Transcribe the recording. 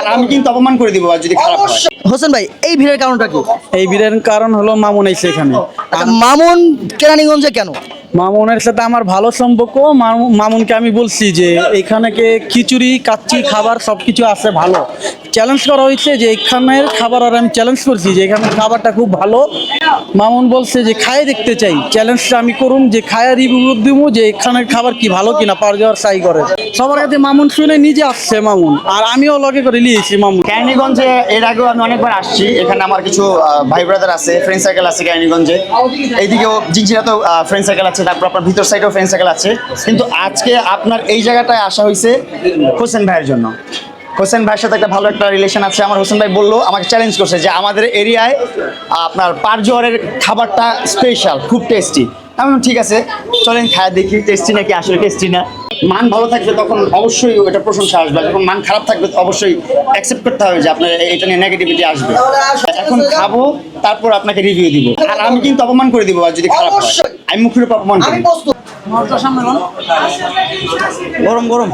আর আমি কিন্তু অপমান করে দিব আর যদি খারাপ হয়। হোসেন ভাই, এই ভিড়ের কারণটা কি? এই ভিড়ের কারণ হলো মামুন আইছে এখানে। আচ্ছা, মামুন কেরানীগঞ্জে কেন? মামুনের সাথে আমার ভালো সম্পর্ক। মামুনকে আমি বলছি যে এখানে খিচুড়ি কাচ্চি খাবার সব কিছু আছে ভালো। চ্যালেঞ্জ করা হয়েছে যে এখানের খাবার, আর আমি চ্যালেঞ্জ করছি যে এখানের খাবারটা খুব ভালো। মামুন বলছে যে খায় দেখতে চাই, চ্যালেঞ্জটা আমি করুন যে খায় রিভিউ দিব যে এখানের খাবার কি ভালো কিনা, পার যাওয়ার ট্রাই করে। সবার কাছে মামুন শুনে নিজে আসছে মামুন, আর আমিও লগে করে নিয়েছি মামুন। কেরানীগঞ্জে এর আগেও আমি অনেকবার আসছি। এখানে আমার কিছু ভাই ব্রাদার আছে, ফ্রেন্ড সার্কেল আছে কেরানীগঞ্জে। এইদিকেও জিঞ্জিরাতেও ফ্রেন্ড সার্কেল আছে, তারপর আপনার ভিতর সাইডেও ফ্রেন্ড সার্কেল আছে। কিন্তু আজকে আপনার এই জায়গাটায় আসা হয়েছে হোসেন ভাইয়ের জন্য। হোসেন ভাইয়ের সাথে একটা ভালো একটা রিলেশন আছে আমার। হোসেন ভাই বললো, আমাকে চ্যালেঞ্জ করছে যে আমাদের এরিয়ায় আপনার পারজোয়ারের খাবারটা স্পেশাল, খুব টেস্টি। আমি বললাম ঠিক আছে, চলেন খায় দেখি টেস্টি নাকি আসলে টেস্টি না। মান ভালো থাকবে তখন অবশ্যই এটা প্রশংসা আসবে, যখন মান খারাপ থাকবে অবশ্যই অ্যাকসেপ্ট করতে হবে যে আপনার এটা নিয়ে নেগেটিভিটি আসবে। এখন খাবো, তারপর আপনাকে রিভিউ দিব। আর আমি কিন্তু অপমান করে দিব আর যদি খারাপ হয়। আমি মুখের উপর অপমান করি। সামনে গরম গরম।